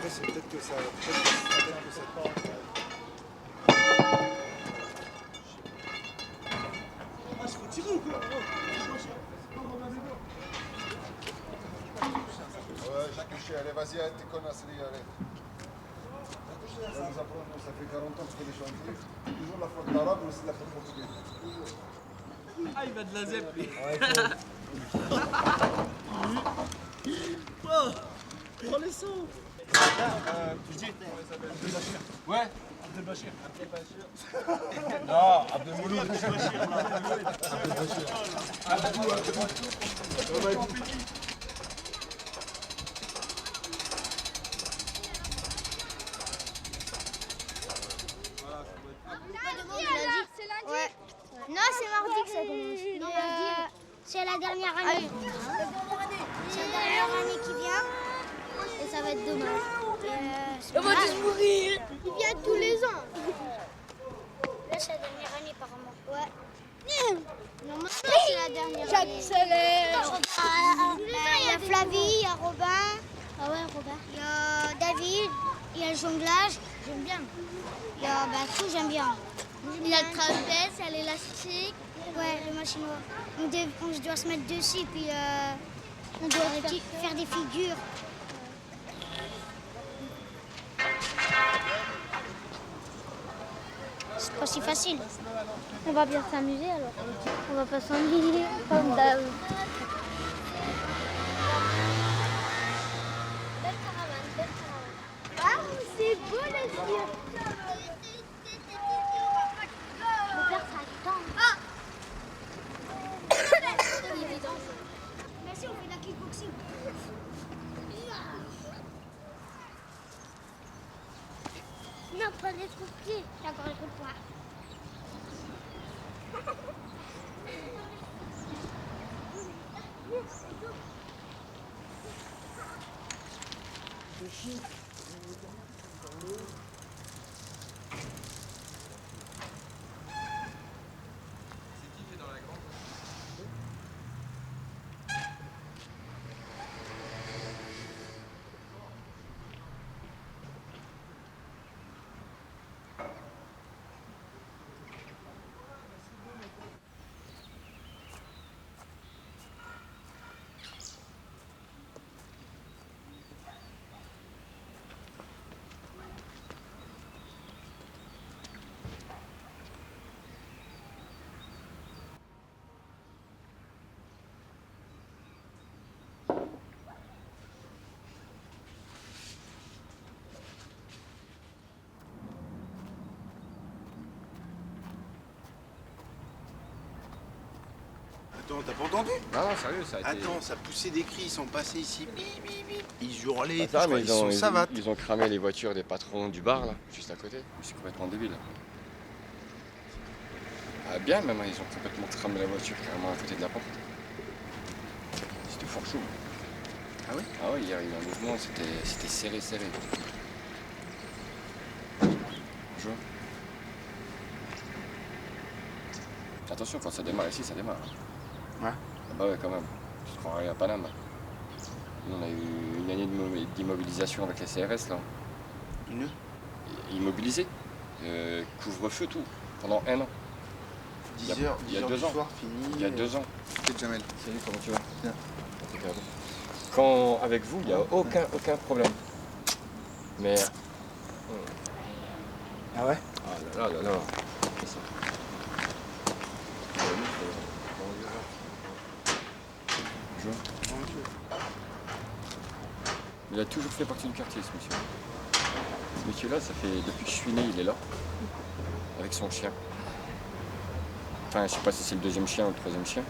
C'est peut-être que ça. Peut-être que ça. Ah, je peux tirer ou quoi? Ouais, j'ai couché. Allez, vas-y, arrête tes conneries, arrête. Ça nous apprend, ça fait 40 ans que je fais des chantiers. Toujours la faute d'arabe, mais c'est la faute portugaise. Ah, il va de la zep, lui. Oh, prends les sons. DJ. Ouais. Abdelbachir. Non, Abdelmouloud. C'est lundi. Ouais. Non, c'est mardi que ça commence. Non, c'est la dernière année. C'est la dernière année qui vient. Et ça va être dommage. On va tous mourir. Il vient tous les ans. Là, c'est la dernière année, apparemment. Ouais. Normalement, c'est la dernière année. J'accélère. Il y a Flavie, il y a Robin. Ah ouais, Robin. Il y a David. Il y a le jonglage. J'aime bien. Il y a tout, j'aime bien. Il y a le trapèze, il y a l'élastique. Ouais, le machinois. On doit se mettre dessus, puis on doit faire des figures. C'est pas si facile. On va bien s'amuser alors. On va pas s'ennuyer comme d'hab. Belle caravane, belle caravane. Ah, c'est beau le ciel. Mon père, ça attend. Ah. Merci, on fait de la kickboxing. Non, pas les coups de pied. J'ai encore les coups de poing. Attends, t'as pas entendu? Non, sérieux, ça a été... Attends, ça poussait des cris, ils sont passés ici, bip, bip, bip. Ils hurlaient, Attends, mais ils sont savates. ils ont cramé les voitures des patrons du bar, là, juste à côté. Je suis complètement débile. Ah, bien, même, ils ont complètement cramé la voiture carrément à côté de la porte. C'était fort chaud. Ah oui? Ah oui, hier, il y a eu un mouvement, c'était serré, serré. Bonjour. Attention, quand ça démarre ici, ça démarre. Ouais. Ah bah ouais, quand même. Je te croirais à Paname. Nous, on a eu une année d'immobilisation avec les CRS, là. Une? Immobilisés. Couvre-feu, tout. Pendant 1 an. 10 Il y a heures, 10 heures 2 du ans. soir, fini. Il y a 2 ans. C'est Jamel. Salut, comment tu vas? Bien. Impeccable. Quand, avec vous, il n'y a aucun problème. Mais... Ah ouais? Ah là là là là. C'est ça. Bonjour. Il a toujours fait partie du quartier, ce monsieur. Ce monsieur-là, ça fait depuis que je suis né, il est là, avec son chien. Enfin, je sais pas si c'est le 2e chien ou le 3e chien.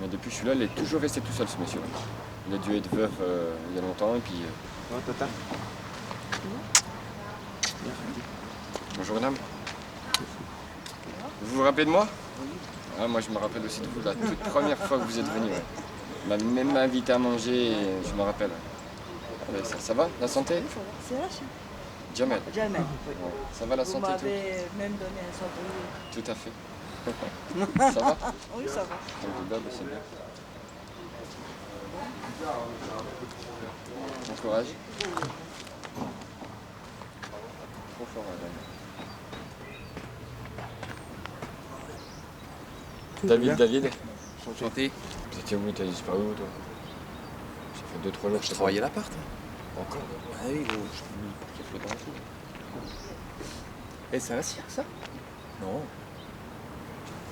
Mais depuis que je suis là, il est toujours resté tout seul, ce monsieur-là. Il a dû être veuf il y a longtemps, et puis... Ouais, tata. Bonjour, madame. Vous vous rappelez de moi? Ah, moi, je me rappelle aussi de vous, la toute première fois que vous êtes venu. Ouais. Il m'a même invité à manger, et je me rappelle. Mais ça va, la santé? C'est la chien. Jamel. Jamais. Ça va la Vous santé? m'avez même donné un cendrier. Tout à fait. Ça va? Oui, ça va. Alhamdoulilah, bah, c'est bien. Bon courage. Trop fort, madame. David. Enchanté. Vous étiez où? T'as disparu où, toi? Ça fait 2-3 jours que Je travaillais à l'appart. Encore? Ah oui, gros. Qui flotte dans la foule. Et c'est un cire, ça? Non.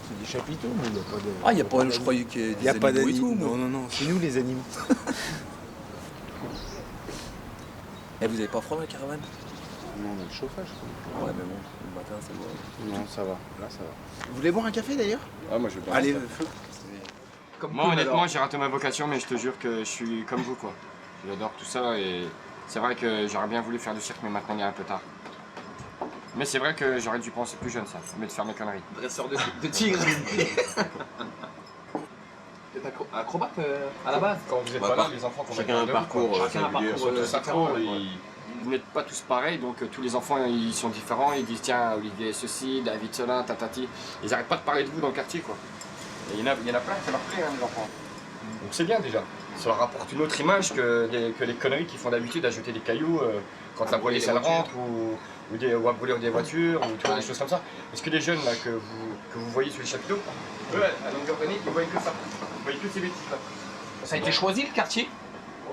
C'est des chapiteaux, mais il n'y a pas de. Ah, il a pas. Je croyais qu'il y avait des a pas animaux et d'animaux. tout, moi. Non, non, non, c'est nous les animaux. Et vous avez pas froid dans la caravane? Non, on a le chauffage. Ouais, mais bon, le matin, ça va. Non, ça va. Là, ça va. Vous voulez boire un café d'ailleurs? Ah, moi je veux bien. Allez, feu. Moi honnêtement j'ai raté ma vocation mais je te jure que je suis comme vous quoi. J'adore tout ça et c'est vrai que j'aurais bien voulu faire du cirque mais maintenant il est un peu tard. Mais c'est vrai que j'aurais dû penser plus jeune ça, mais de faire mes conneries. Dresseur de tigre. T'es acrobate à la base? Quand vous êtes Bah, pas là, par- les enfants chacun a un parcours, chacun a un parcours singulier. synchro, vous n'êtes pas tous pareils donc tous les enfants ils sont différents, ils disent tiens Olivier ceci, David cela, tatati. Ils n'arrêtent pas de parler de vous dans le quartier quoi. Et il y en a plein qui leur plaît, hein, les enfants. Donc c'est bien déjà. Ça leur apporte une autre image que les conneries qu'ils font d'habitude à jeter des cailloux quand la police elle rentre ou à brûler des voitures ou tu vois, des choses comme ça. Est-ce que les jeunes là, que vous voyez sur les chapiteaux, eux, à longueur d'année, ils voient que ça. Ils voient que ces bêtises là. Ça a été choisi le quartier?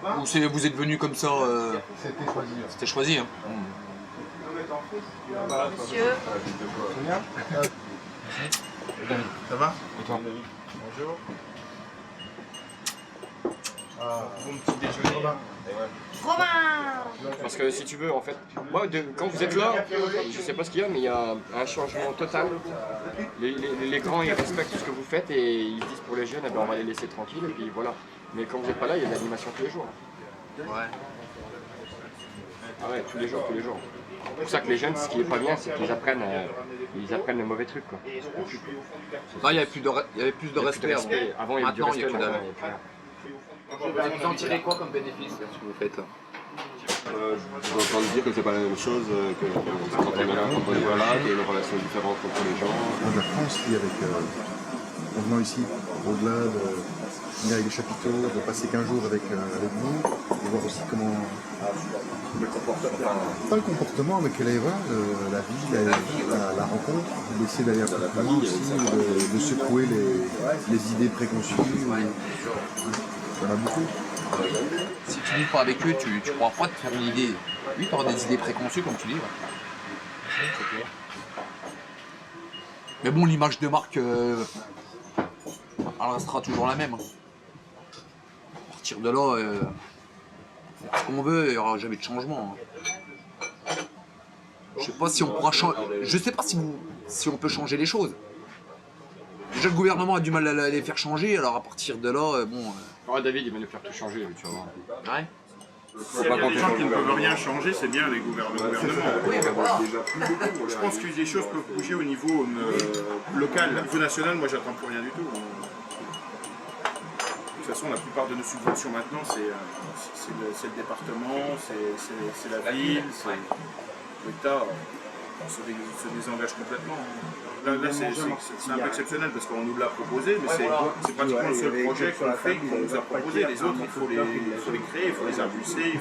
Ou vous êtes venu comme ça C'était choisi. C'était choisi, hein. Monsieur. Ça va? Et toi? Bonjour. Bon petit déjeuner. Romain. Parce que si tu veux, en fait, moi, quand vous êtes là, je sais pas ce qu'il y a, mais il y a un changement total. Les grands, ils respectent tout ce que vous faites et ils se disent pour les jeunes, eh ben, on va les laisser tranquilles et puis voilà. Mais quand vous n'êtes pas là, il y a de l'animation tous les jours. Ouais. Ah ouais, tous les jours. C'est pour ça que les jeunes, ce qui est pas bien, c'est qu'ils apprennent, le mauvais truc. Quoi. Non, il y avait plus de respect avant. Avant, il y avait du Maintenant, respect. il y a plus maintenant, de- il y a plus rien. Vous en tirez quoi comme bénéfice de ce que vous faites là? Je dois entendre dire que c'est pas la même chose que quand on est là, quand on est pas là, que les relations sont différentes entre les gens. On apprend aussi avec, en venant ici, au-delà de venir avec les chapiteaux, de passer 15 jours avec vous, de voir aussi comment... Pas le comportement, mais quelle est la vie, la rencontre, d'essayer d'aller un peu plus loin aussi, de secouer les idées préconçues. Il y en a beaucoup. Si tu vis pas avec eux, tu pourras pas te faire une idée. Oui, tu auras des idées préconçues, comme tu dis. Ouais. Mais bon, l'image de marque, elle restera toujours la même. À partir de là, faire ce qu'on veut, il n'y aura jamais de changement. Je sais pas si on pourra changer. Je sais pas si on peut changer les choses. Déjà, le gouvernement a du mal à les faire changer, alors à partir de là, bon. Oh, David, il va nous faire tout changer, tu vas voir. Ouais. S'il y a des gens qui ne peuvent rien changer, c'est bien les gouvernements. Je pense que les choses peuvent bouger au niveau local. Au niveau national, moi j'attends plus rien du tout. De toute façon, la plupart de nos subventions maintenant, c'est le département, c'est la ville, c'est l'État. On se désengage complètement. Là c'est un peu exceptionnel parce qu'on nous l'a proposé, mais c'est pratiquement le seul projet qu'on fait, qu'on nous a proposé. Les autres, il faut les créer, il faut les impulser,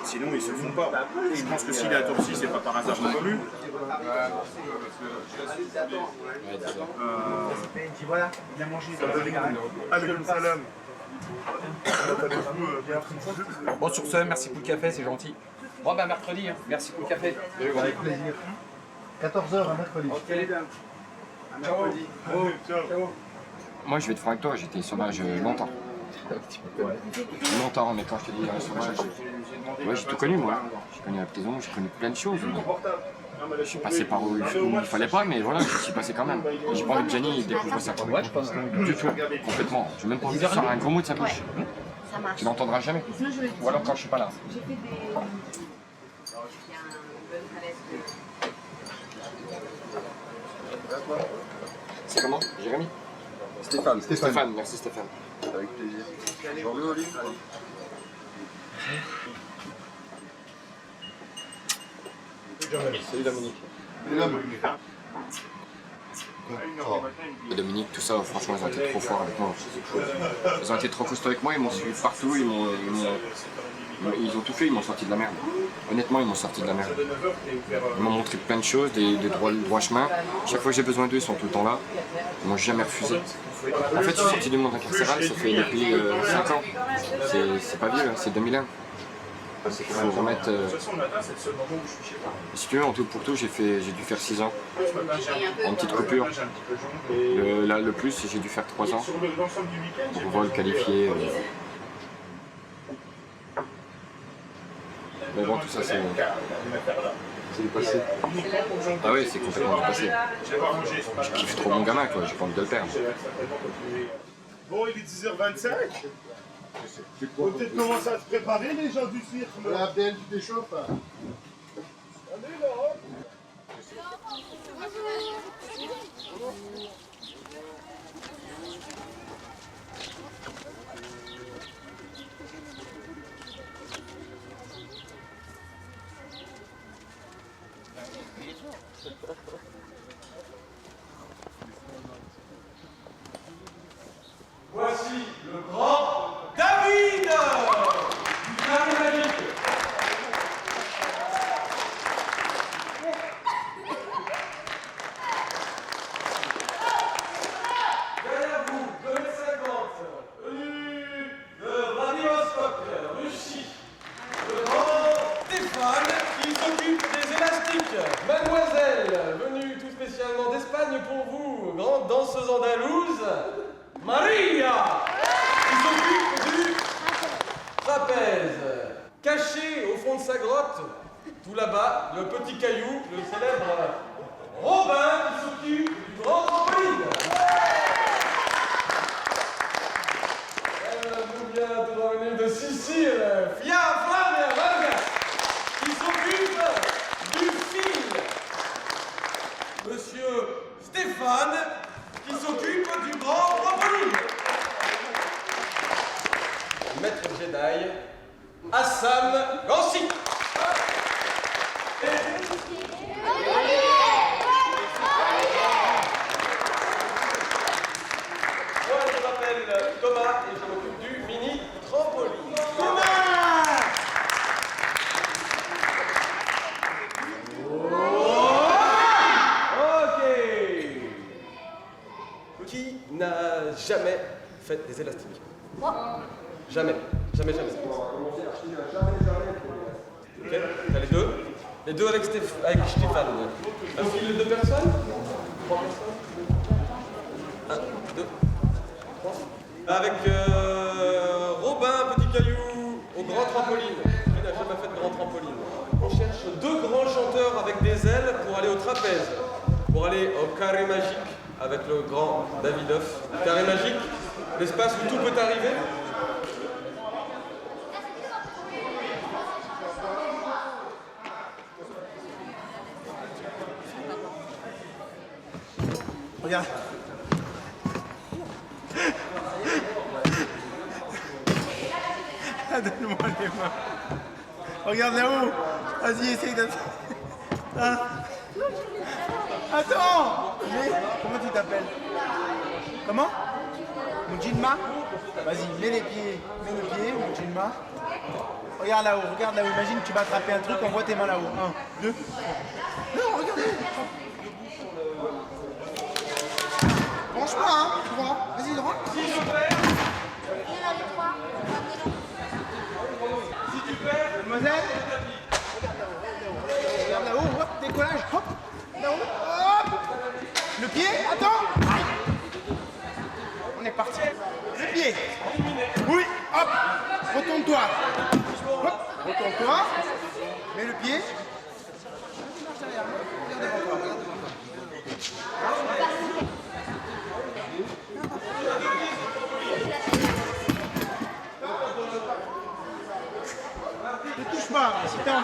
sinon ils ne se font pas. Je pense que s'il est à Torcy, c'est pas par hasard non plus. Voilà, il a mangé. Alaikum salam. Bon, sur ce, merci pour le café, c'est gentil. Bon, ben mercredi, hein. Merci pour le café. Avec plaisir. 14h à mercredi. Moi, je vais être franc avec toi, j'étais sauvage longtemps. Longtemps, mais quand je te dis sauvage, ouais, j'ai tout connu moi. J'ai connu la prison, j'ai connu plein de choses. Je suis passé par où il fallait pas, mais voilà, je suis passé quand même. Et j'ai pas envie que Jenny découvre ça. Ouais, je pense. Du tout, complètement. J'ai même pas envie de faire un gros mot de sa bouche. Ça marche. Tu l'entendras jamais. Ou alors quand je suis pas là. C'est comment, Jérémy? Stéphane. Merci Stéphane. Avec plaisir. Bonjour Olivier. Salut Dominique. Dominique, tout ça, franchement, ils ont été trop forts avec moi. Ils ont été trop costauds avec moi, ils m'ont suivi partout, ils ont tout fait, ils m'ont sorti de la merde. Honnêtement, ils m'ont sorti de la merde. Ils m'ont montré plein de choses, des droits chemins. Chaque fois que j'ai besoin d'eux, ils sont tout le temps là. Ils m'ont jamais refusé. En fait, je suis sorti du monde incarcéral, ça fait depuis 5 ans. C'est pas vieux, c'est 2001. Il faut remettre. Si tu veux, en tout pour tout, j'ai dû faire 6 ans. En petite coupure. Le plus, j'ai dû faire 3 ans. Pour vol qualifié. Mais bon, tout ça, c'est du passé. Ah oui, c'est complètement du passé. Je kiffe trop mon gamin, quoi. J'ai pas envie de le perdre. Bon, il est 10h25. Faut peut-être commencer à se préparer, les gens du cirque. Abdel, tu t'échauffes. Allez, là. Voici le grand David du Carré Magique. Derrière vous, 2050, venu de Vladivostok, Russie, le grand Stéphane qui s'occupe des élastiques. Mademoiselle, venue tout spécialement d'Espagne pour vous, grande danseuse andalouse. Maria, qui s'occupe du trapèze. Caché au fond de sa grotte, tout là-bas, le petit caillou, le célèbre Robin, qui s'occupe du grand trampoline. Elle nous vient de revenir de Sicile, Fia Flavia Vargas, qui s'occupe du fil. Monsieur Stéphane, qui s'occupe du grand trampoline. Maître Jedi, Assam Gansi. Moi, je m'appelle Thomas et je m'occupe du mini trampoline. Thomas! Ok. Qui n'a jamais fait des élastiques? Moi. Jamais. Jamais, jamais. Ok, t'as les deux. Les deux avec Stéphane. Un fil de 2 personnes? 3 personnes? 1, 2, 3. Avec Robin, petit caillou, au grand trampoline. Qui n'a jamais fait de grand trampoline? On cherche 2 grands chanteurs avec des ailes pour aller au trapèze. Pour aller au Carré Magique avec le grand Davidoff. Carré Magique, l'espace où tout peut arriver. Regarde. Donne-moi les mains. Regarde là-haut. Vas-y, essaye de... Hein? Attends. Mais comment tu t'appelles? Comment? Mujinma? Vas-y, mets les pieds. Mets le pied, Mujinma. Regarde là-haut, regarde là-haut. Imagine que tu vas attraper un truc, envoie tes mains là-haut. 1, 2. Non, regarde. Branche pas, hein. Droit. Vas-y, droit. S'il te plaît. Si tu perds, Mademoiselle. Regarde là-haut, hop, décollage, hop. Là-haut, hop. Le pied, attends. Aïe. On est parti. Le pied. Oui, hop. Retourne-toi. Hop, retourne-toi. Mets le pied. Regarde devant toi, regarde devant toi. Ne touche pas, si t'as un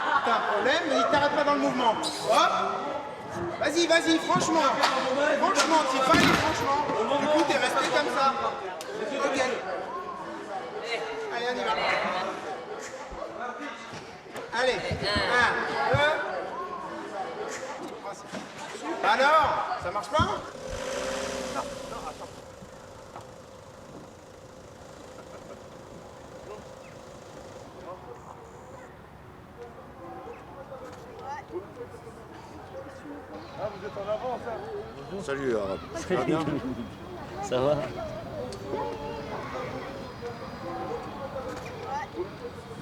problème, mais t'arrêtes pas dans le mouvement. Hop. Vas-y, vas-y, franchement. Franchement, t'y vas, franchement. Du coup, t'es resté comme ça. Ok. Allez, on y va. Allez, 1, 2. Alors, ça marche pas? Ah, vous êtes en avance, hein? Salut Arabe. Ça va bien? Ça va?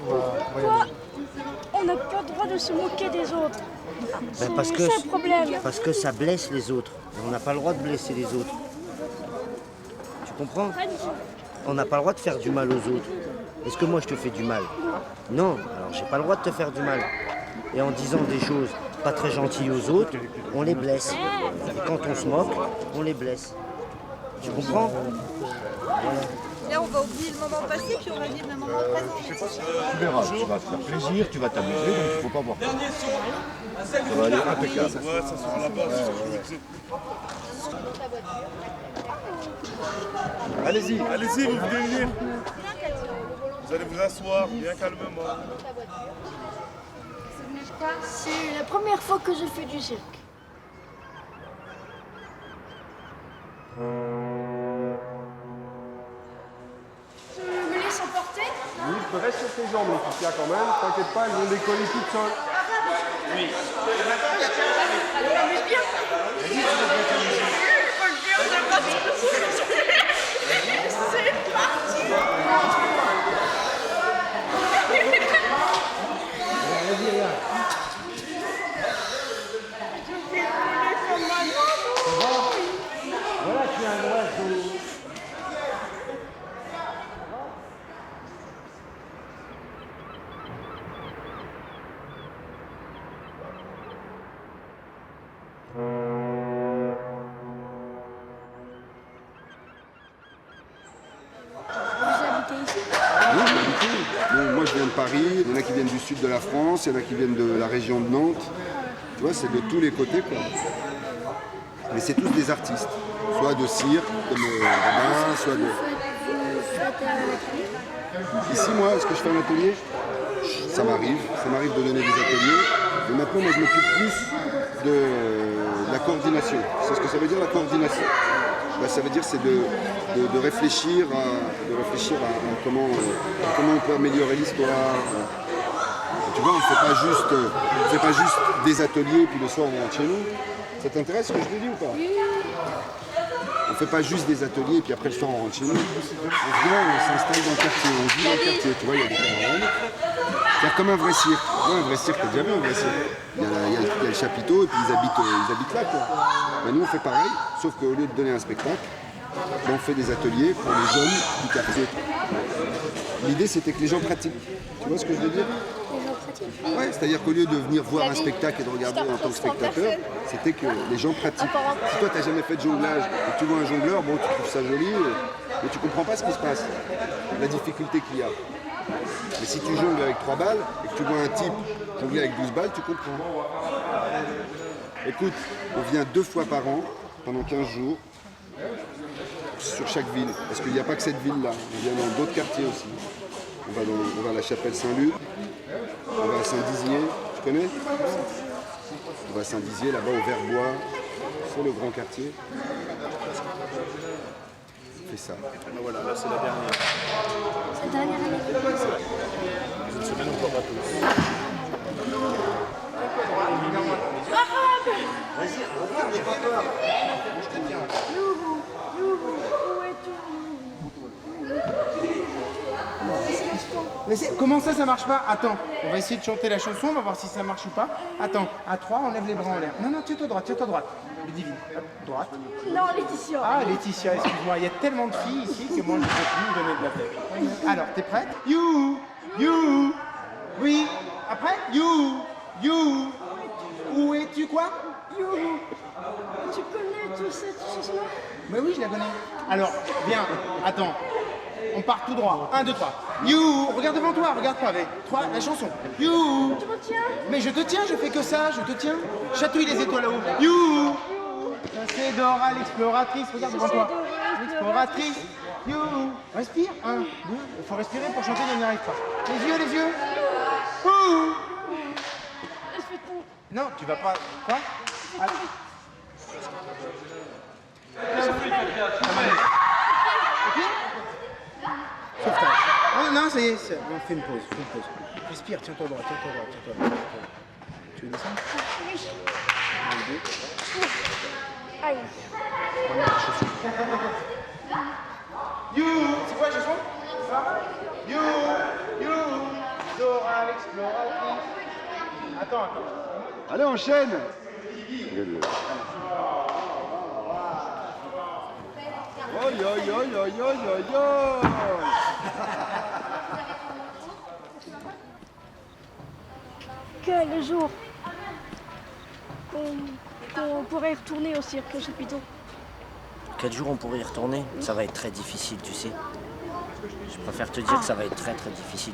Pourquoi on n'a pas le droit de se moquer des autres? Ben parce que, c'est ça le problème. parce que ça blesse les autres. Et on n'a pas le droit de blesser les autres. Tu comprends? On n'a pas le droit de faire du mal aux autres. Est-ce que moi je te fais du mal? Non, alors j'ai pas le droit de te faire du mal. Et en disant des choses pas très gentilles aux autres, on les blesse. Et quand on se moque, on les blesse. Tu comprends? Voilà. Là, on va oublier le moment passé, puis on va vivre le moment présent. Tu verras, tu vas te faire plaisir, tu vas t'amuser, donc il ne faut pas voir. Dernier son. Ça va aller impeccable. Ouais, ça sera là-bas. Allez-y. Allez-y, vous venez venir. Vous allez vous asseoir bien calmement. C'est la première fois que je fais du cirque. Je me laisse emporter? Oui, tu restes sur tes jambes, les filles, quand même. T'inquiète pas, elles vont décoller toutes seules. Oui. Voilà, tu es un oiseau. Oui, moi je viens de Paris, il y en a qui viennent du sud de la France, il y en a qui viennent de la région de Nantes. Tu vois, c'est de tous les côtés quoi. Mais c'est tous des artistes, soit de cirque, comme Robin, soit de... Ici, moi, est-ce que je fais un atelier? Ça m'arrive de donner des ateliers. Mais maintenant, moi, je m'occupe plus de la coordination. C'est ce que ça veut dire, la coordination. Ben, ça veut dire, c'est de réfléchir à comment on peut améliorer l'histoire. Tu vois, on ne fait pas juste des ateliers, puis le soir, on rentre chez nous. Ça t'intéresse ce que je te dis ou pas? On ne fait pas juste des ateliers et puis après le soir on rentre chez nous. On vient, on s'installe dans le quartier, on vit dans le quartier. Tu vois, il y a des camarades. C'est comme un vrai cirque. Ouais, un vrai cirque, t'as déjà vu un vrai cirque. Il y a le chapiteau et puis ils habitent là quoi. Ben, nous on fait pareil, sauf qu'au lieu de donner un spectacle, ben, on fait des ateliers pour les jeunes du quartier. L'idée c'était que les gens pratiquent. Tu vois ce que je veux dire? Ouais, c'est-à-dire qu'au lieu de venir voir un spectacle et de regarder en tant que spectateur, c'était que les gens pratiquent. Si toi, tu n'as jamais fait de jonglage et que tu vois un jongleur, bon, tu trouves ça joli, mais tu comprends pas ce qui se passe, la difficulté qu'il y a. Mais si tu jongles avec 3 balles et que tu vois un type jongler avec 12 balles, tu comprends. Écoute, on vient 2 fois par an, pendant 15 jours, sur chaque ville. Parce qu'il n'y a pas que cette ville-là, on vient dans d'autres quartiers aussi. On va à la chapelle Saint-Luc, on va à Saint-Dizier, tu connais? On va à Saint-Dizier, là-bas au Verbois, c'est le grand quartier. On fait ça. Ben voilà, là c'est la dernière. C'est la dernière année. Une semaine encore à tous. Mais comment ça marche pas? Attends, on va essayer de chanter la chanson, on va voir si ça marche ou pas. Attends, à 3, on lève les bras en l'air. Non, tiens-toi droite. Ludivine, hop, droite. Non, Laetitia. Ah, Laetitia, excuse-moi, il y a tellement de filles ici que moi je ne peux plus me donner de la tête. Alors, t'es prête? You. Oui. Après? You. Où es-tu quoi? You. Tu connais cette chanson-là? Mais oui, je la connais. Alors, viens, attends. On part tout droit. 1, 2, 3. You. Regarde devant toi, regarde pas. 3, la chanson. You. Tu me tiens? Mais je te tiens, je fais que ça, je te tiens. Chatouille les étoiles là-haut. You. C'est Dora l'exploratrice, regarde devant toi. L'exploratrice. You. Respire. 1, 2. Il faut respirer pour chanter, on n'y arrive pas. Les yeux. Ouh. Non, tu vas pas. Quoi? Sauvetage. Oh non, ça y est, on fait une pause, Respire, tiens-toi droit, tiens-toi droit. Tu veux descendre? Oui. Un, deux. Aïe. Regarde la chaussure. You, c'est quoi la chanson? You, Dora l'exploratrice. Attends. Allez, enchaîne. Oi. Quel jour qu'on pourrait y retourner au cirque Chapiteau. Quel jour on pourrait y retourner? Ça va être très difficile, tu sais. Je préfère te dire que ça va être très difficile.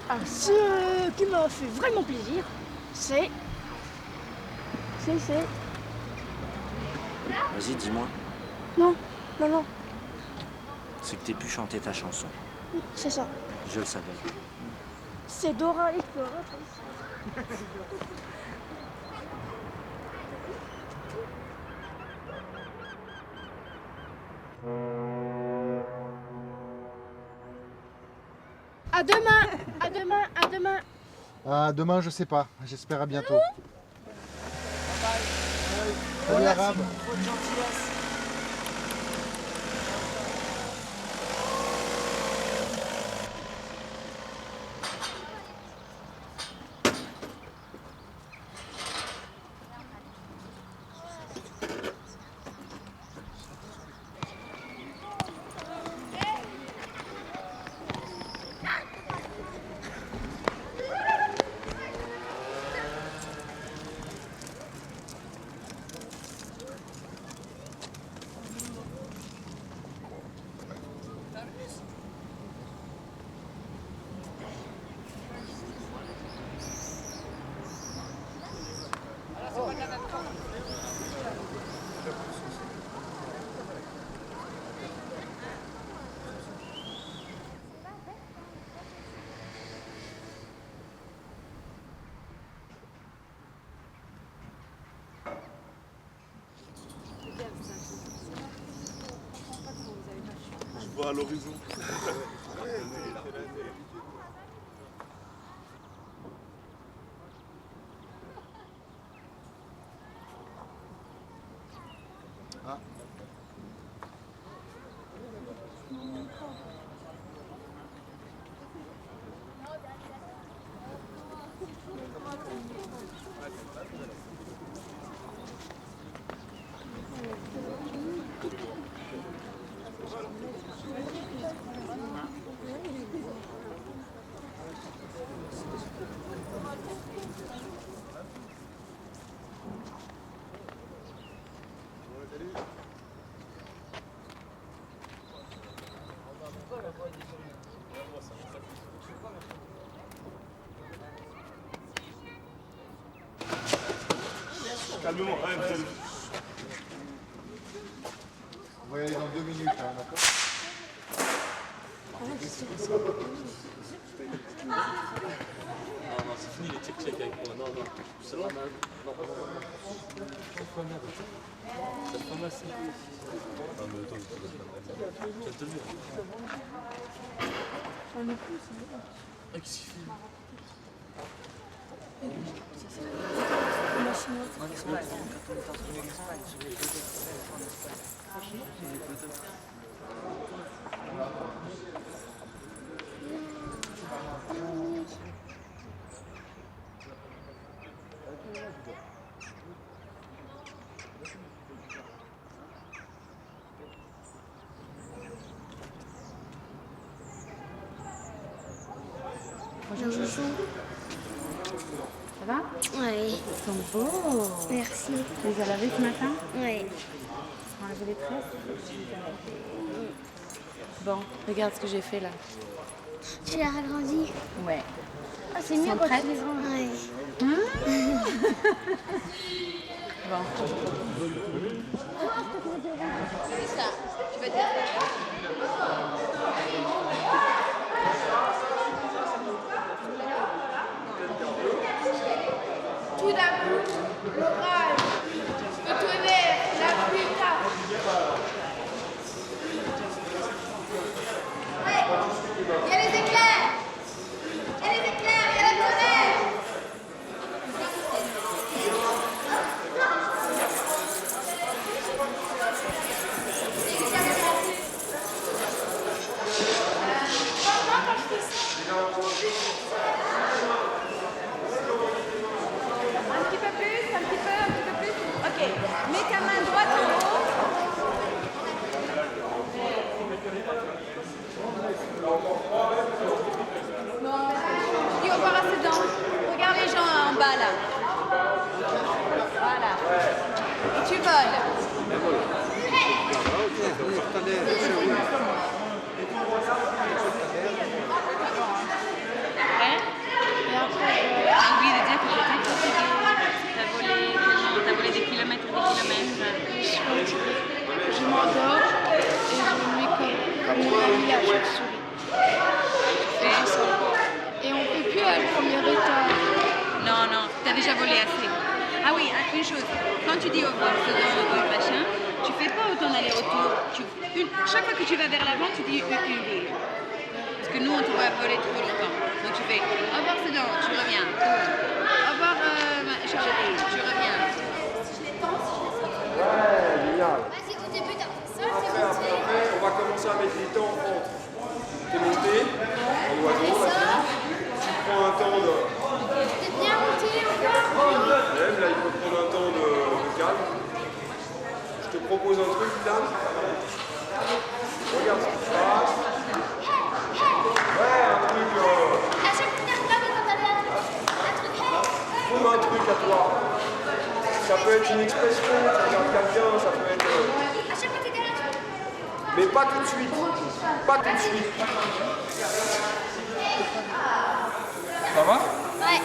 Ah, ce qui m'a fait vraiment plaisir, c'est... Vas-y, dis-moi. Non. C'est que t'aies pu chanter ta chanson. C'est ça. Je le savais. C'est Dora l'exploratrice. À demain. Ah, demain, je sais pas. J'espère à bientôt. Salut, Arabe. Je vois à l'horizon. Calmement, On va y aller dans 2 minutes, hein, d'accord? Non, c'est fini les check-check avec moi. Non. C'est là, man. Non. Cette femme-là, c'est... Ah, mais attends, tu vas te le dire. Ah, qu'est-ce qu'il fait? Bonjour Chouchou. Ça va? Oui. Ils sont beaux. Merci. Tu les as lavés ce matin? Oui. On a lavé les tresses? Bon, regarde ce que j'ai fait là. Tu l'as agrandi? Ouais. Ah, c'est mieux quand tu les rends. Oui. Bon. C'est ça. Tu vas dire. Tout d'un coup, l'orage, le tonnerre, la pluie tape. Et après, j'ai oublié de dire que t'es très fatiguée. T'as volé des kilomètres et des kilomètres. Je suis fatiguée. Je m'endors et je me mets comme mon ami à chaque souris. Et on ne peut plus aller au premier étage. Non, non, t'as déjà volé assez. Ah oui, une chose, quand tu dis au revoir, machin, tu fais pas autant d'aller-retour. Chaque fois que tu vas vers l'avant, tu dis une ville. Parce que nous, on te voit voler trop longtemps. Donc tu fais au revoir Sedan, tu reviens. Au revoir Charlie, tu reviens. Ouais, génial. Vas-y, au début, t'as fait ça, Après, on va commencer à mettre des temps entre. T'es monté, en oiseau, vas-y. Tu prends un temps de... T'es bien monté encore. Même, là, il faut prendre un temps de calme. Je te propose un truc, Dan. Regarde ce qui se passe. Ouais, un truc... À chaque fois, t'es regardé quand t'avais un truc. Trouve un truc à toi. Ça peut être une expression, tu regardes quelqu'un, ça peut être... À chaque fois, t'es derrière. Mais pas tout de suite. Pas tout de suite. Ça va? Ouais.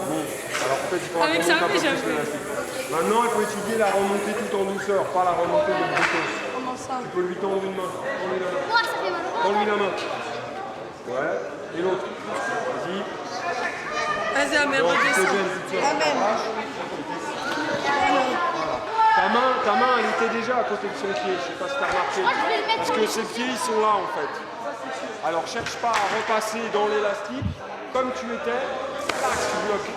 Bon, alors peut-être il faut Avec ça, mais j'ai plus l'élastique. Maintenant, il faut étudier la remontée tout en douceur, pas la remontée de vitesse. Comment ça? Tu peux lui tendre une main. Tends-lui la main. Moi, ça fait mal. Tends-lui la main. Ouais. Et l'autre. Vas-y. Vas-y, Amel, Donc, tu te redescends. gênes, tu te arraches. Ta main, elle était déjà à côté de son pied. Je sais pas si tu as remarqué. Parce que ses pieds, ils sont là, en fait. Alors, cherche pas à repasser dans l'élastique. Comme tu étais, tac, tu bloques.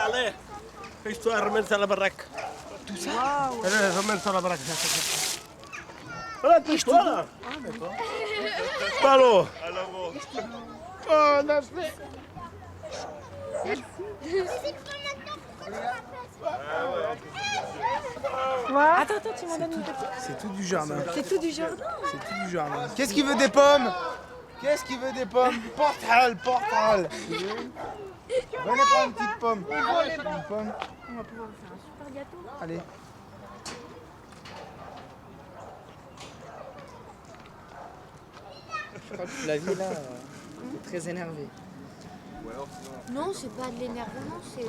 Allez, fais-toi remettre à la baraque. Tout ça? Allez, remettre à la baraque. Voilà, touche-toi là. Palo. Oh, on a fait. Attends, tu m'en donnes une petite. C'est tout du jardin. C'est tout du jardin. C'est tout du jardin. Qu'est-ce qu'il veut des pommes? Qu'est-ce qu'il veut des pommes? Portal. Venez prendre une petite pomme. Une pomme. On va pouvoir faire un super gâteau. Allez. Je crois que Flavie là, est très énervée. Non, c'est pas de l'énervement, c'est.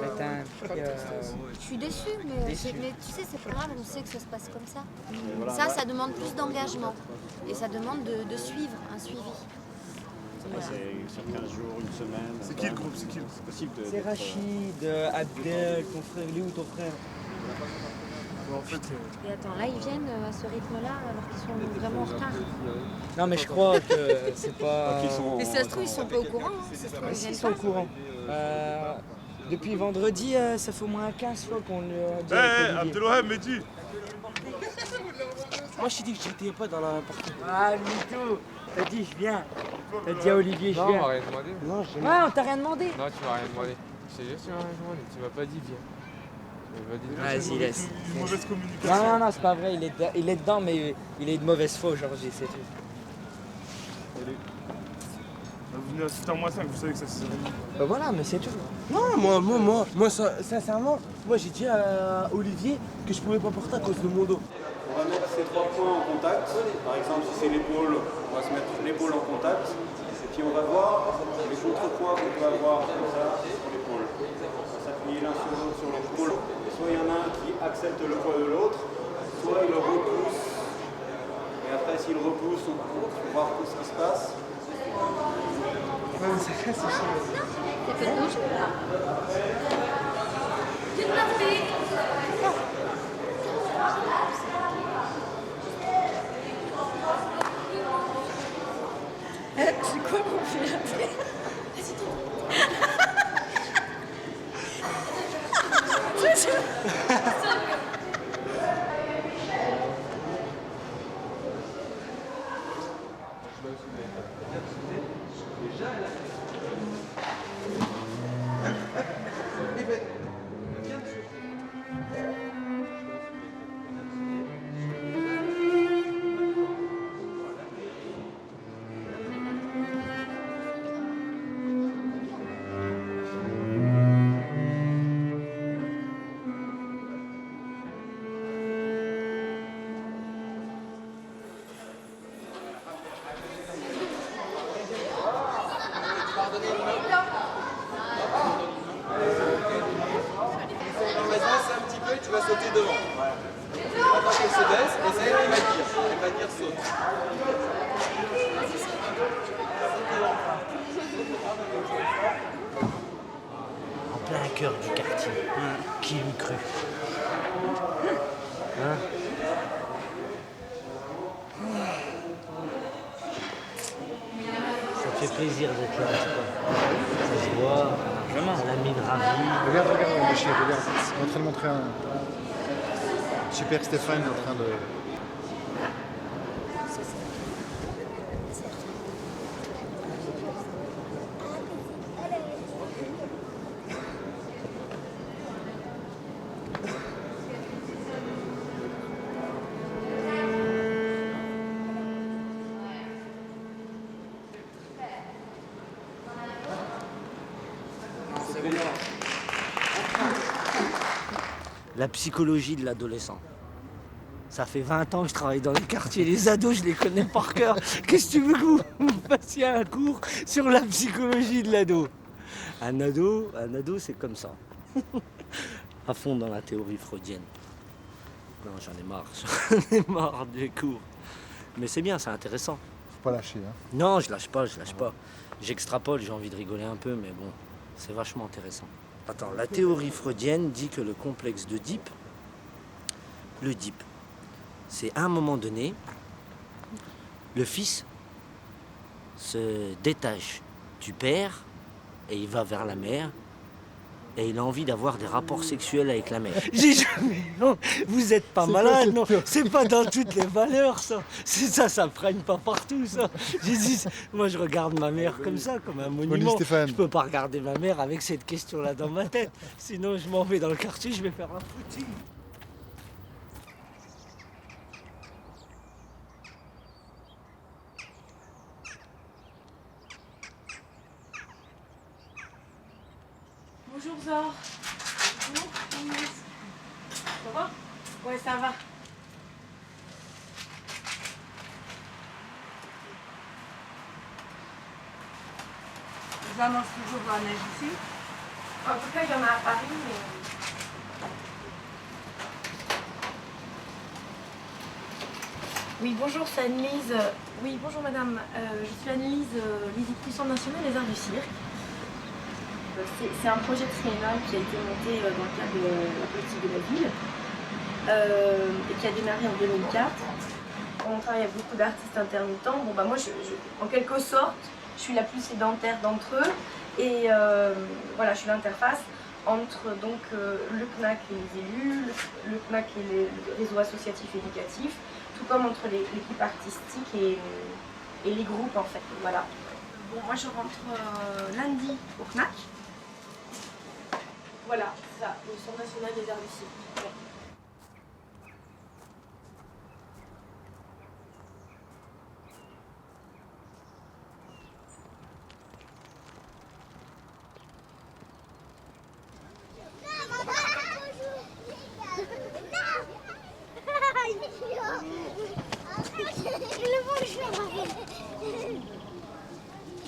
Je suis déçue, mais tu sais, c'est pas grave, on sait que ça se passe comme ça. Voilà. Ça demande plus d'engagement. Et ça demande de suivre, un suivi. C'est sur 15 jours, une semaine. C'est qui le groupe? C'est qui? C'est possible de. C'est Rachid, Abdel, ton frère, il est où ton frère? En fait, Et attends, là, ils viennent à ce rythme-là alors qu'ils sont vraiment en retard. Non, mais je crois que c'est pas. Mais si ça se trouve, ils sont pas au courant. Hein. Si ça se trouve, Mais ils si, viennent ils sont au pas. courant. Depuis vendredi, ça fait au moins 15 fois qu'on le dit. Hé, Abdelwahab, Mehdi. Moi, je t'ai dit que j'étais pas dans la partie. Ah, Mito, t'as dit, je viens. T'as dit à Olivier, je viens. Non, on m'a rien demandé. Non, ouais, on t'a rien demandé. Non, tu m'as rien demandé. Je te jure, tu m'as rien demandé. Tu m'as pas dit, viens. Vas-y, laisse. Une mauvaise communication. Non, c'est pas vrai, il est dedans, mais il est de mauvaise foi aujourd'hui, c'est tout. Vous venez assister à moi 5, vous savez que ça c'est. Bah voilà, mais c'est tout. Non, moi, sincèrement, moi j'ai dit à Olivier que je pouvais pas porter à cause de mon dos. On va mettre ces 3 points en contact. Par exemple, si c'est l'épaule, on va se mettre l'épaule en contact. Et puis on va voir les contrepoints qu'on peut avoir comme ça sur l'épaule. On va s'appuyer l'un sur l'autre sur l'épaule. Soit il y en a un qui accepte le poids de l'autre, soit il le repousse. Et après, si s'il repousse ou pour voir tout ce qui se passe. Ouais, mais c'est chiant. C'est quoi qu'on fait après? Tu vas sauter devant. Voilà. Attends qu'elle se baisse et c'est elle qui va dire. Elle va dire saute. En plein cœur du quartier. Qui l'eût cru? Hein? Ça fait plaisir d'être là, en tout cas. Ça se voit, on a mis une ravie. Regarde, regarde, Michel, regarde. On est en train de montrer un... Super Stéphane est en train de... La psychologie de l'adolescent. Ça fait 20 ans que je travaille dans les quartiers. Les ados, je les connais par cœur. Qu'est-ce que tu veux que vous fassiez un cours sur la psychologie de l'ado? Un ado, c'est comme ça. À fond dans la théorie freudienne. Non, j'en ai marre des cours. Mais c'est bien, c'est intéressant. Faut pas lâcher, hein. Non, je lâche pas. J'extrapole, j'ai envie de rigoler un peu, mais bon, c'est vachement intéressant. Attends, la théorie freudienne dit que le complexe d'Oedipe, c'est à un moment donné, le fils se détache du père et il va vers la mère et il a envie d'avoir des rapports sexuels avec la mère. J'ai jamais... Non, vous êtes pas malade, non. C'est pas dans toutes les valeurs, ça. C'est ça, ça prenne pas partout, ça. J'ai dit, moi, je regarde ma mère comme ça, comme un monument. Je peux pas regarder ma mère avec cette question-là dans ma tête. Sinon, je m'en vais dans le quartier, je vais faire un footing. Bonjour Zor. Bonjour, Agnès. Ça va? Ouais, ça va. Ils annoncent toujours la neige ici. En tout cas, il y en a à Paris, mais... Oui, bonjour, c'est Anne-Lise. Oui, bonjour madame. Je suis Anne-Lise, Lydie Nationale des Arts du Cirque. C'est un projet triennal qui a été monté dans le cadre de la politique de la ville et qui a démarré en 2004. On travaille avec beaucoup d'artistes intermittents. Bon, bah, moi, en quelque sorte, je suis la plus sédentaire d'entre eux et voilà, je suis l'interface entre donc, le CNAC et les élus, le CNAC et les réseaux associatifs éducatifs, tout comme entre l'équipe artistique et les groupes en fait. Voilà. Bon, moi je rentre lundi au CNAC. Voilà, c'est ça, le Centre national des arts du cirque. Ouais.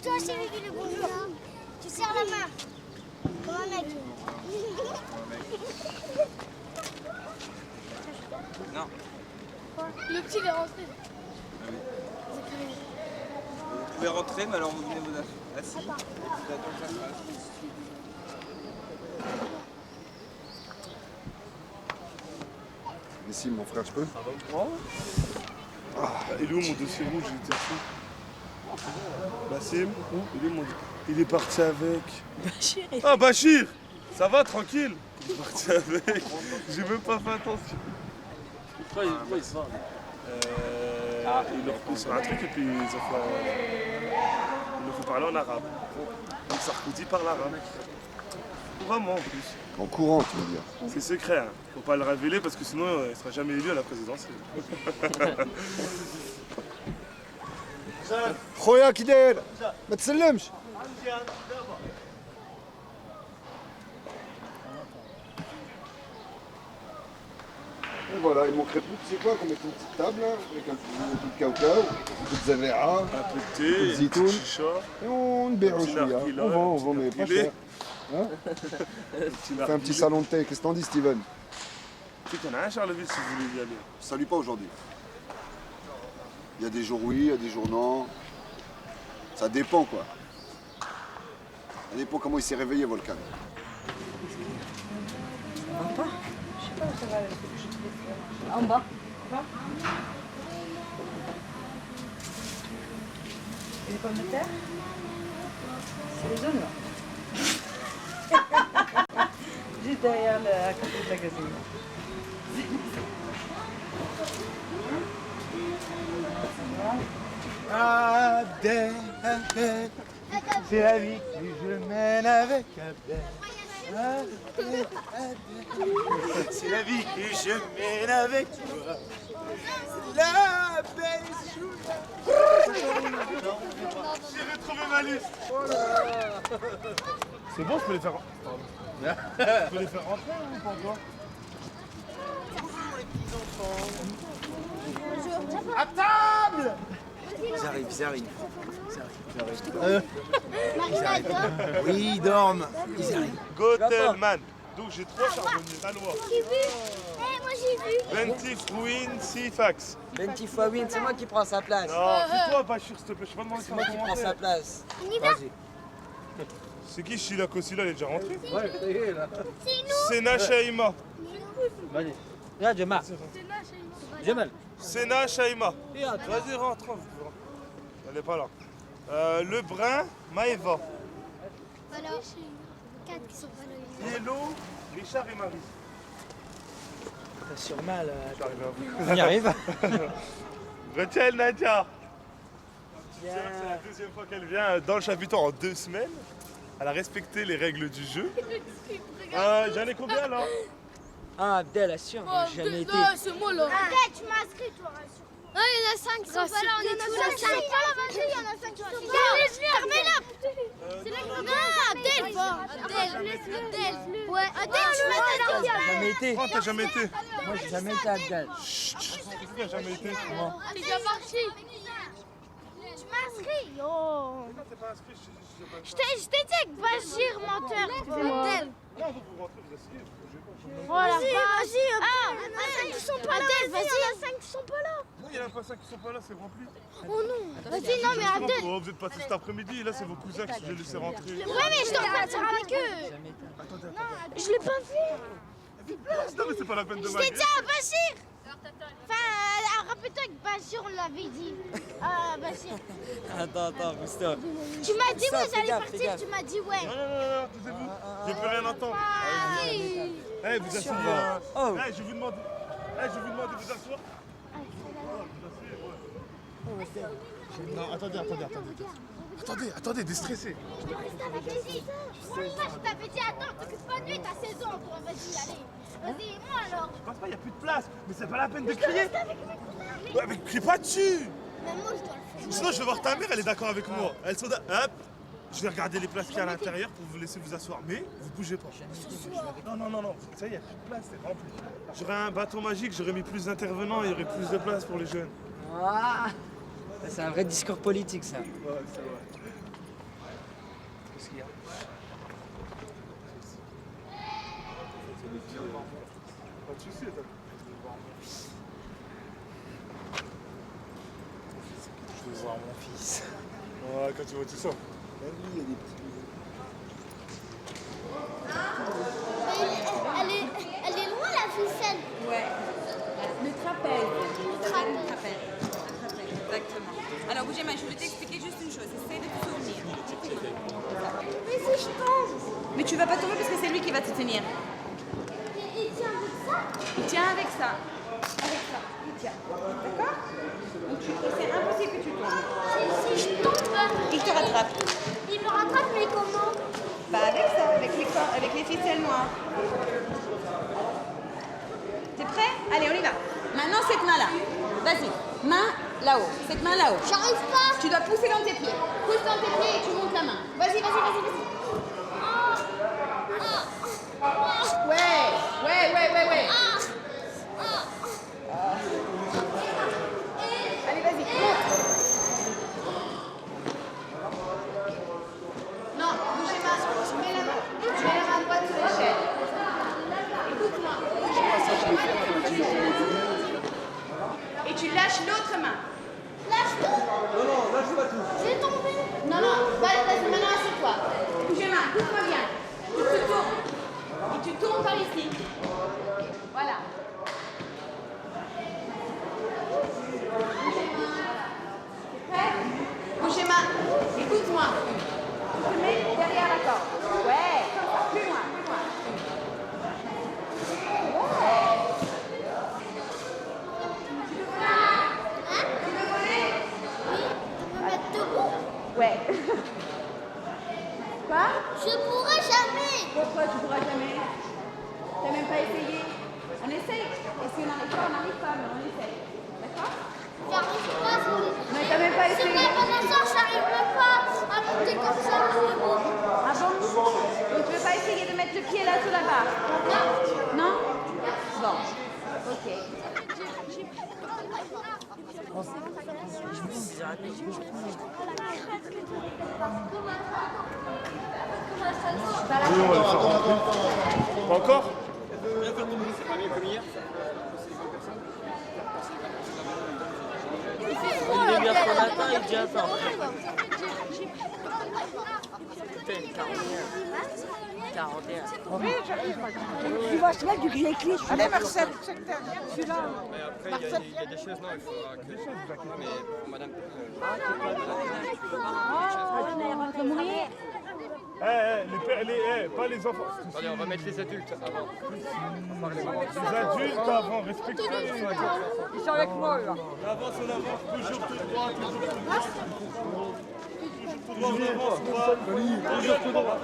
Toi aussi, Vivi, le bonjour. Tu serres la main. Comme un mec. Non. Le petit, il est rentré. Vous pouvez rentrer, mais alors vous venez vous assis. Vous attendez que ça se passe. Ici, mon frère, je peux? Il est où mon dossier rouge? Il était fou. Bassim, il est parti avec. Bachir. Ah, Bachir! Ça va, tranquille? Il est parti avec. J'ai même pas fait attention. Pourquoi il se vend? Il leur pousse un truc et puis ils ont fait. Il leur faut parler en arabe. Donc Sarkozy parle arabe. Couramment en plus. En courant, tu veux dire? C'est secret, hein. Faut pas le révéler parce que sinon il sera jamais élu à la présidentielle. خويا كي داير؟ ما تسلمش. Et voilà, il manquerait plus de c'est quoi qu'on mette une petite table là, avec un peu de cacao, un peu de zavéra, un peu de thé, de zitoun, chicha, et on béroche chouïa. On vend, mais pas cher. Hein? On fait un petit salon de thé, qu'est-ce que t'en dis Steven? Tu sais qu'il y en a un à Charleville si vous voulez y aller. Salut pas aujourd'hui. Il y a des jours oui, il y a des jours non. Ça dépend quoi. Ça dépend comment il s'est réveillé Volcan. Je sais pas où ça va. En bas. Et les pommes de terre? C'est les zones là. Juste derrière à côté de la gazelle. Abdel, c'est la vie que je mène avec Abdel. C'est la vie que je mène avec toi. La belle chouette. J'ai retrouvé ma liste. C'est bon, je peux les faire. Je peux les faire rentrer ou pas encore? À table. Ils arrivent. Oui, ils dorment. Ils arrivent. Gotelman. Donc j'ai 3 charbonniers, la loi. J'ai vu. Moi j'ai vu. Bentif Ruin Sifax. Bentif Ruin, c'est moi qui prends sa place. Non, c'est toi, Bachir, s'il te plaît. Je sais pas demander C'est moi qui prends sa place. On y va. C'est qui Sheila Kosila, elle est déjà rentrée? Ouais, ça y est là. C'est Nachaïma. Vas-y. Regarde, Jamal. Jamal. Sena Shaima. Vas-y, rentre. Elle n'est pas là. Le brun, Maëva. Voilà. 4 qui sont pas là. Hello, Richard et Marie. T'as sur mal. On y arrive. Retiens Nadia. C'est la deuxième fois qu'elle vient dans le chapiteau en 2 semaines. Elle a respecté les règles du jeu. J'en ai combien là? Ah, Abdel, assure, j'ai jamais été. C'est moi là. Abdel, tu m'as inscrit toi, rassure. Ah, il y en a 5 qui sont pas là, on est tous là. Il y en a 5 qui sont pas là. Fermez-la. C'est là que non, Abdel, va. Ouais, Abdel, tu m'as Jamais été. Oh, t'as jamais été? Moi, j'ai jamais été Abdel. T'as jamais été? Moi. T'es déjà parti. Tu m'as inscrit. Yo. Je t'ai dit avec Bachir, menteur. Abdel. Non, vous rentrez, vous asseyez. Voilà, vas-y. Ah, il y en a 5 qui sont pas là. Vas-y, il y en a 5 qui sont pas là. Non, il y en a pas 5 qui sont pas là, c'est rempli. Oh non. Vas-y, non, mais Abdel. Oh, vous êtes passé cet après-midi, là, c'est vos cousins que je les laissé rentrer. Ouais, mais je dois repartir avec eux. Non, je l'ai pas vu. Non, mais c'est pas la peine de Je t'ai dit à Bachir. Enfin, rappelle-toi que Bachir, on l'avait dit. Ah, Bachir. Attends, Gustave. Tu m'as dit, Gustave, ouais, j'allais fais partir. gaffe. Tu m'as dit, ouais. Non, taisez-vous. Je peux rien entendre. Eh, vous asseyez. Oh. Eh, je vous demande de vous asseoir. Non, attendez, déstressé. Je reste avec les filles. Moi, je t'avais dit, attends, t'occupes pas de lui, t'as 16 ans, toi. Vas-y, allez. Vas-y, moi alors. Je pense pas, il n'y a plus de place. Mais c'est pas la peine de crier. Reste avec mes cousins. Ouais, mais crie pas dessus. Mais moi, je dois le faire. Sinon, je vais voir ta mère, elle est d'accord avec moi. Elle sont hop. Je vais regarder les places qu'il y a à l'intérieur pour vous laisser vous asseoir. Mais vous bougez pas. Non. Ça y est, il n'y a plus de place, c'est rempli. J'aurais un bâton magique, j'aurais mis plus d'intervenants, il y aurait plus de place pour les jeunes. Ah, c'est un vrai discours politique, ça. Ouais, c'est vrai. Qu'est-ce qu'il y a? Pas de soucis, voir mon fils. Ouais, quand tu vois tout ça. Même lui, il y a des petits. Elle est loin la ficelle. Ouais. Le trapèze. Le trapèze. Exactement. Alors, Bougema, je voulais t'expliquer juste une chose. Essaye de te souvenir. Mais si je tombe. Mais tu vas pas tomber parce que c'est lui qui va te tenir. Il tient avec ça. Il tient avec ça. Avec ça. Il tient. D'accord? Donc, c'est impossible que tu tombes. Si je tombe, il te rattrape. Il me rattrape, mais comment? Bah avec ça, avec les ficelles noires. T'es prêt? Allez, on y va. Maintenant, cette main-là. Vas-y. Main là-haut. Cette main là-haut. J'arrive pas. Tu dois pousser dans tes pieds. Pousse dans tes pieds et tu montes la main. Vas-y. Ouais. Allez, vas-y. Monte. Non, bougez pas. Mets la main droite sur l'échelle. Écoute-moi. Et tu lâches l'autre main. Lâche tout. Non, lâche pas tout. J'ai tombé. Non, vas-y, maintenant assieds-toi. Bougez-moi, écoute-moi bien. Tu te tournes. Et tu tournes par ici. Voilà. T'es prêt? Bougez-moi. Écoute-moi. Tu te mets derrière la corde. Ouais, comme ça. Plus loin. Ouais. Tu veux voler? Oui, tu me mettre debout. Ouais. Quoi? Je pourrai jamais. Pourquoi tu pourras jamais? T'as même pas essayé? On essaye. Et si on n'arrive pas, on n'arrive pas, mais on essaye. D'accord? J'arrive pas. Mais t'as même pas essayé. C'est vrai, pendant ça, j'arrive même pas à monter comme ça. Ah bon? Donc tu veux pas essayer de mettre le pied là sous la barre? Non? Bon. Ok. Oui, on va le faire rentrer. Pas encore? C'est pas mieux comme hier? Il est bien ce matin, il dit attends. Putain, 41. Oui, j'arrive. Tu vois, c'est là que j'ai écrit. Allez, Marcel, je suis là. Mais après, il y a des choses, non, il faudra que... Mais pour madame... Pas les enfants. Attendez, on va mettre les adultes avant. Les adultes avant, respectez-les. Ils sont avec moi, là. On avance, toujours tout droit, toujours tout droit. Toujours tout droit.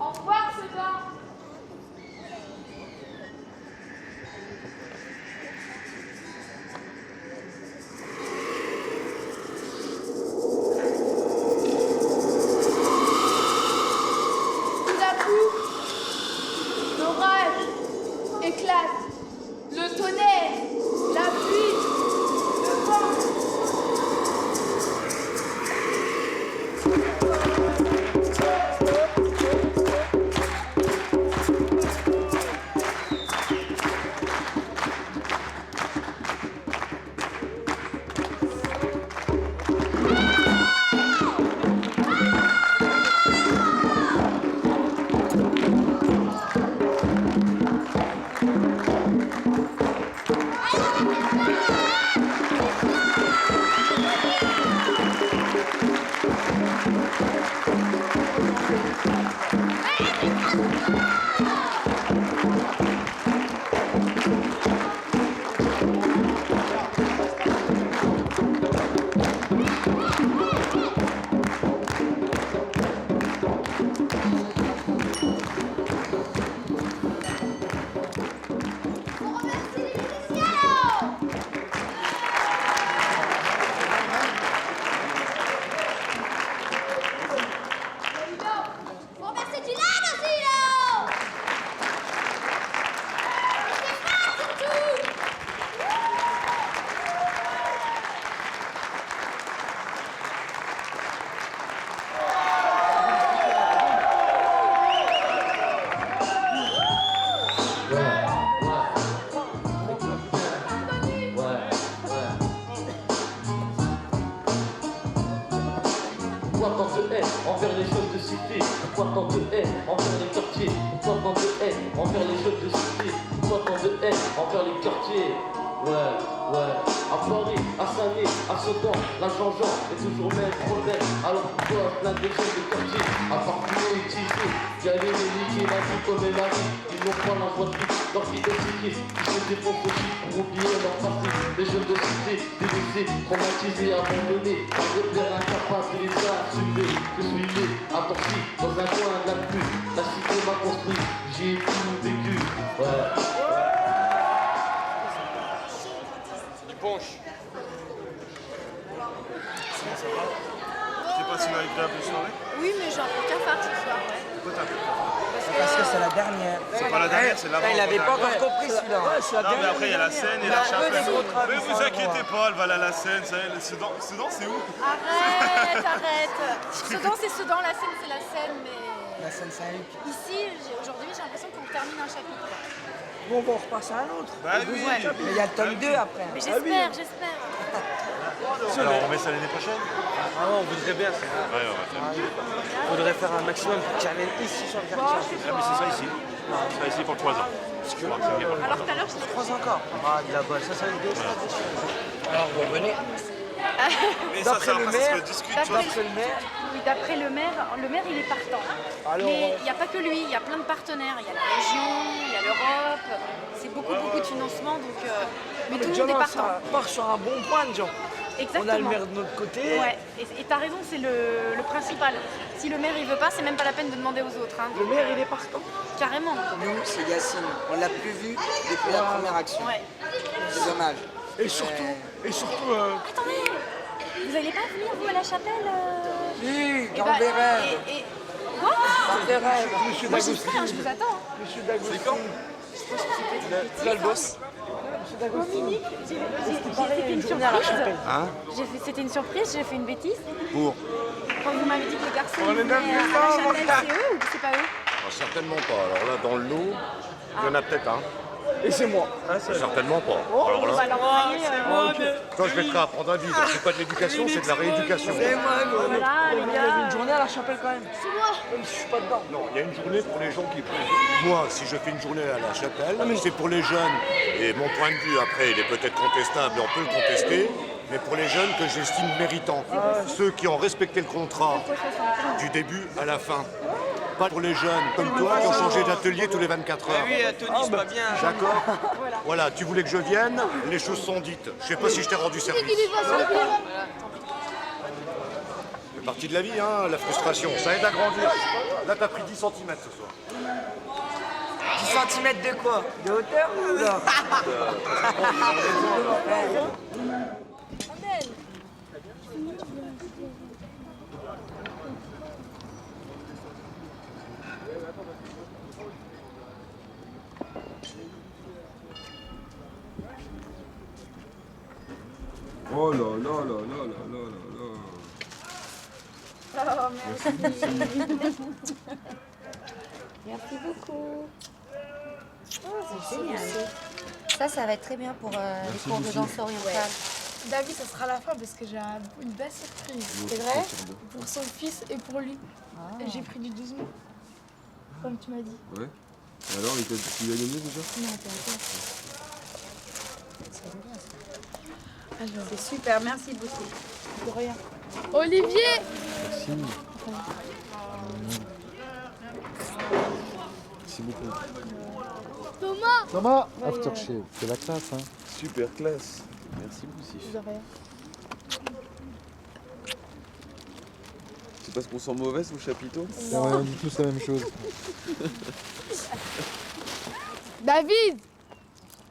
Au revoir, Sedan. Tout d'abord, Pourquoi tant de haine envers les quartiers? Pourquoi tant de haine envers les jeunes de cité? Pourquoi tant de haine envers les quartiers? Ouais, à Paris, à Saint-Denis, à Sedan, la Jean-Jean est toujours le même problème. Alors pourquoi plein de jeunes de quartier, à part plus utilisés, y a les niquer la vie comme elle arrive. Ils n'ont pas la voix de vie, leur vie de cycliste, ils se défoncent aussi pour oublier leur passé. Les jeunes de cité, délaissés, traumatisés, abandonnés, par des pères incapables de les assumer. Que suis-je, attentif, dans un coin de la pluie, la cité m'a construit, j'y ai tout vécu. Ouais. Ponche. Ça va? C'est passé une agréable soirée? Oui, mais j'ai un peu cafard ce soir, ouais. Pourquoi t'as un peu Parce que c'est la dernière. C'est pas la dernière, c'est l'avant. Il avait pas encore compris celui-là. Ouais, non, mais après il y a la scène et la chapelle. Mais vous inquiétez pas, elle va aller à la scène. Sedan, c'est où? Arrête. Sedan, c'est Sedan, la scène, c'est la scène, mais... La scène Saint-Luc. Ici, aujourd'hui, j'ai l'impression qu'on termine un chapitre. Bon, on repasse à un autre. Bah oui. Mais il y a le tome 2 après. Mais j'espère. Alors on remet ça l'année prochaine? Ah non, on voudrait bien. Ouais, on va faire. On voudrait faire un maximum pour qu'ils reviennent ici sur le quartier. Ah mais c'est ça ici. C'est ça ici pour 3 ans. Alors tout à l'heure, je l'ai 3 encore. Ah, de là-bas, ça va être deux. Alors, vous revenez. Mais ça, D'après le maire, d'après le maire, il est partant. Mais il n'y a pas que lui, il y a plein de partenaires. Il y a la région, il y a l'Europe. C'est beaucoup de financement, donc... mais tout le monde est partant. Ça part sur un bon point, Jean. Exactement. On a le maire de notre côté. Ouais, et t'as raison, c'est le principal. Si le maire il veut pas, c'est même pas la peine de demander aux autres. Hein. Le maire il est partant. Carrément. Nous, c'est Yacine. On l'a plus vu depuis la première action. Ouais. C'est dommage. Et surtout... Attendez, vous allez pas venir vous à la chapelle Oui, dans les rêves. Quoi? Dans les rêves. Moi j'y serai, je vous attends. Monsieur D'Agostino. C'est quand? Là le boss. Dominique, j'ai fait une surprise. C'était une surprise, j'ai fait une bêtise. Pour Quand vous m'avez dit que le garçon On est venait à même la plus chapelle, c'est eux ou c'est pas eux? Certainement pas. Alors là, dans le lot, il y en a peut-être un. Et c'est moi. Certainement pas. Alors là, toi, je vais te apprendre à vivre. C'est pas de l'éducation, c'est de la rééducation. C'est moi, Voilà, les il y avait gars. une journée à la chapelle quand même. C'est moi. Même si je suis pas dedans. Non, il y a une journée pour les gens qui prennent. Moi, si je fais une journée à la chapelle, c'est pour les jeunes. Et mon point de vue, après, il est peut-être contestable, on peut le contester. Mais pour les jeunes que j'estime méritants. Ceux qui ont respecté le contrat du début à la fin. Pas pour les jeunes comme toi qui ont changé d'atelier tous les 24 heures. Oui, Tony, c'est pas bien. D'accord. Voilà, tu voulais que je vienne, les choses sont dites. Je sais pas si je t'ai rendu service. C'est partie de la vie, hein, la frustration. Ça aide à grandir. Là, t'as pris 10 cm ce soir. 10 cm de quoi? De hauteur ou là? Oh là là là là là là là. Oh, merci. Merci beaucoup. Oh, c'est génial. Ça va être très bien pour les cours de danse orientale. David, ça sera la fin parce que j'ai une belle surprise. C'est vrai? Pour son fils et pour lui. J'ai pris du 12 mois, comme tu m'as dit. Ouais. Alors, tu as gagné déjà? Non, attends. C'est super, merci beaucoup. De rien. Olivier! Merci. Merci beaucoup. Thomas, Aftershave, c'est la classe, hein. Super classe. Merci beaucoup. De rien. C'est parce qu'on sent mauvaise au chapiteau? On dit tous la même chose. David!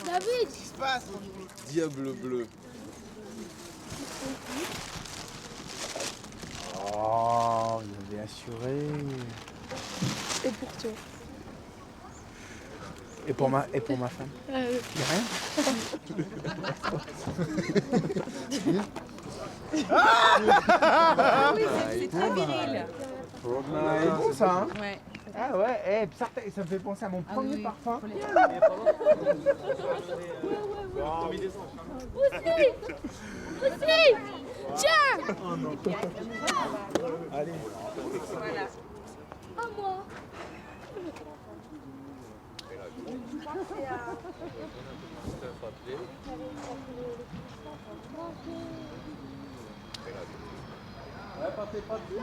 Qu'est-ce qui se passe? Diable bleu. Oh, vous avez assuré. Et pour toi. Et pour ma femme. Il y a rien? Oui, c'est très viril. C'est bon ça, hein? Ouais. Ah ouais, ça me fait penser à mon premier parfum. Aussi! Tiens! Oh non. Allez. Oh, moi. Ouais, partez pas dessus.